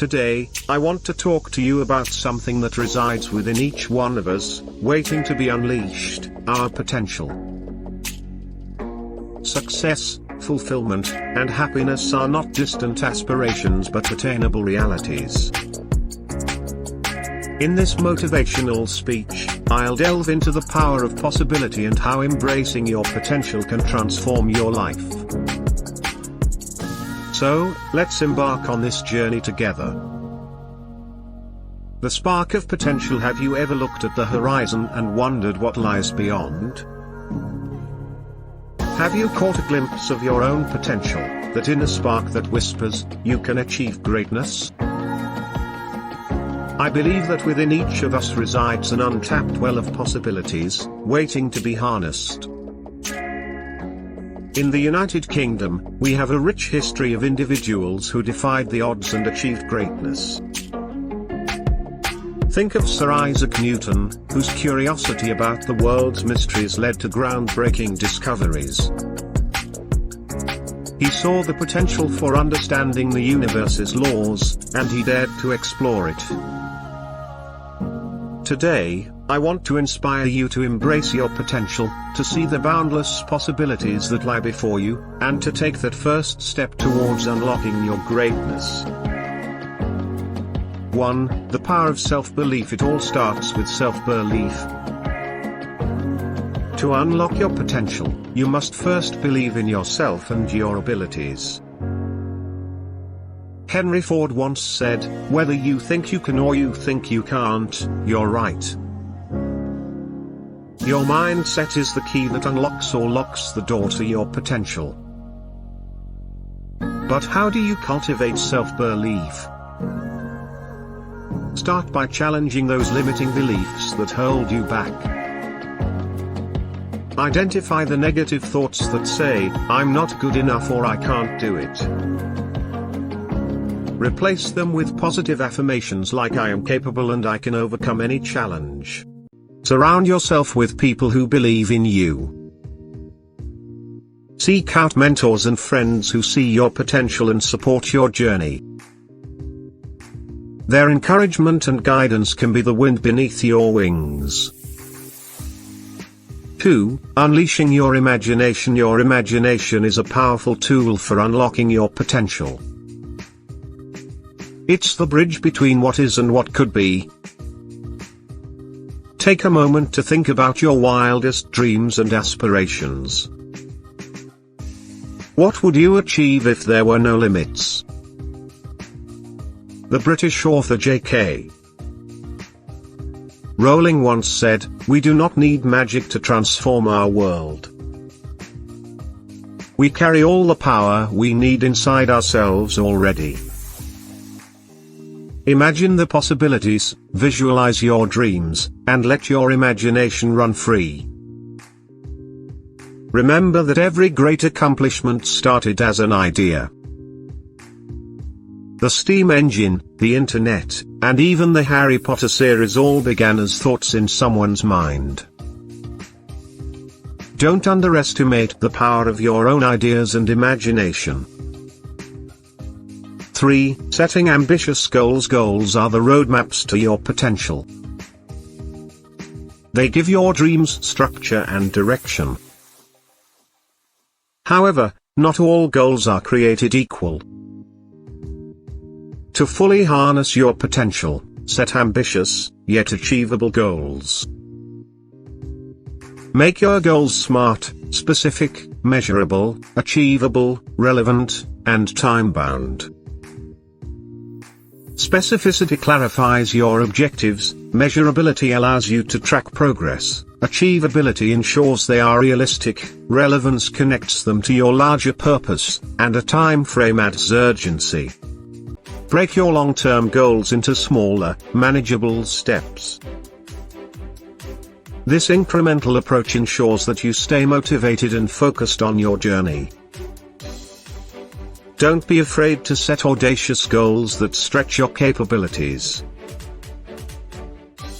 Today, I want to talk to you about something that resides within each one of us, waiting to be unleashed, our potential. Success, fulfillment, and happiness are not distant aspirations but attainable realities. In this motivational speech, I'll delve into the power of possibility and how embracing your potential can transform your life. So, let's embark on this journey together. The spark of potential. Have you ever looked at the horizon and wondered what lies beyond? Have you caught a glimpse of your own potential, that inner spark that whispers, "You can achieve greatness"? I believe that within each of us resides an untapped well of possibilities, waiting to be harnessed. In the United Kingdom, we have a rich history of individuals who defied the odds and achieved greatness. Think of Sir Isaac Newton, whose curiosity about the world's mysteries led to groundbreaking discoveries. He saw the potential for understanding the universe's laws, and he dared to explore it. Today, I want to inspire you to embrace your potential, to see the boundless possibilities that lie before you, and to take that first step towards unlocking your greatness. 1. The power of self-belief. It all starts with self-belief. To unlock your potential, you must first believe in yourself and your abilities. Henry Ford once said, "Whether you think you can or you think you can't, you're right." Your mindset is the key that unlocks or locks the door to your potential. But how do you cultivate self-belief? Start by challenging those limiting beliefs that hold you back. Identify the negative thoughts that say, "I'm not good enough" or "I can't do it." Replace them with positive affirmations like "I am capable and I can overcome any challenge." Surround yourself with people who believe in you. Seek out mentors and friends who see your potential and support your journey. Their encouragement and guidance can be the wind beneath your wings. 2. Unleashing your imagination. Your imagination is a powerful tool for unlocking your potential. It's the bridge between what is and what could be. Take a moment to think about your wildest dreams and aspirations. What would you achieve if there were no limits? The British author J.K. Rowling once said, "We do not need magic to transform our world. We carry all the power we need inside ourselves already." Imagine the possibilities, visualize your dreams, and let your imagination run free. Remember that every great accomplishment started as an idea. The steam engine, the internet, and even the Harry Potter series all began as thoughts in someone's mind. Don't underestimate the power of your own ideas and imagination. 3. Setting ambitious goals. Goals are the roadmaps to your potential. They give your dreams structure and direction. However, not all goals are created equal. To fully harness your potential, set ambitious, yet achievable goals. Make your goals smart, specific, measurable, achievable, relevant, and time-bound. Specificity clarifies your objectives, measurability allows you to track progress, achievability ensures they are realistic, relevance connects them to your larger purpose, and a time frame adds urgency. Break your long-term goals into smaller, manageable steps. This incremental approach ensures that you stay motivated and focused on your journey. Don't be afraid to set audacious goals that stretch your capabilities.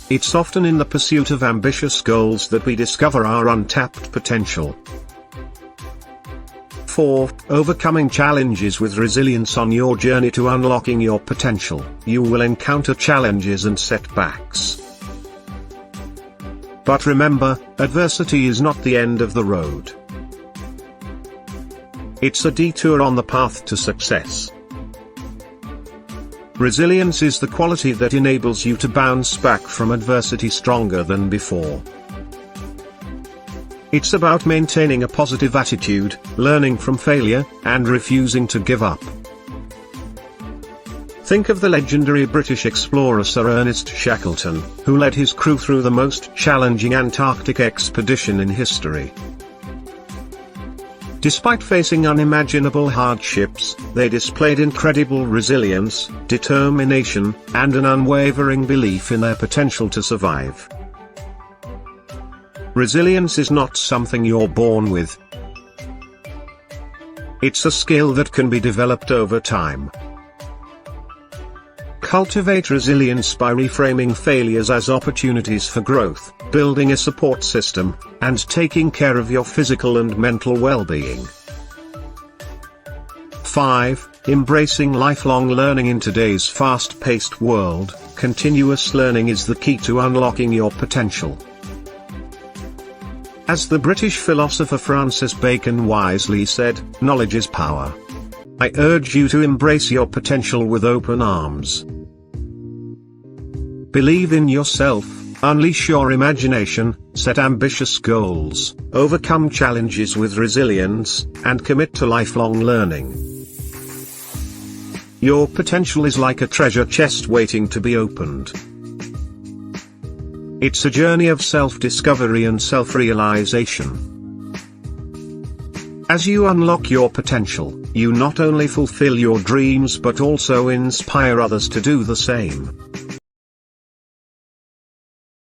It's often in the pursuit of ambitious goals that we discover our untapped potential. 4. Overcoming challenges with resilience. On your journey to unlocking your potential, you will encounter challenges and setbacks. But remember, adversity is not the end of the road. It's a detour on the path to success. Resilience is the quality that enables you to bounce back from adversity stronger than before. It's about maintaining a positive attitude, learning from failure, and refusing to give up. Think of the legendary British explorer Sir Ernest Shackleton, who led his crew through the most challenging Antarctic expedition in history. Despite facing unimaginable hardships, they displayed incredible resilience, determination, and an unwavering belief in their potential to survive. Resilience is not something you're born with. It's a skill that can be developed over time. Cultivate resilience by reframing failures as opportunities for growth, building a support system, and taking care of your physical and mental well-being. 5. Embracing lifelong learning. In today's fast-paced world, continuous learning is the key to unlocking your potential. As the British philosopher Francis Bacon wisely said, "Knowledge is power." I urge you to embrace your potential with open arms. Believe in yourself, unleash your imagination, set ambitious goals, overcome challenges with resilience, and commit to lifelong learning. Your potential is like a treasure chest waiting to be opened. It's a journey of self-discovery and self-realization. As you unlock your potential, you not only fulfill your dreams but also inspire others to do the same.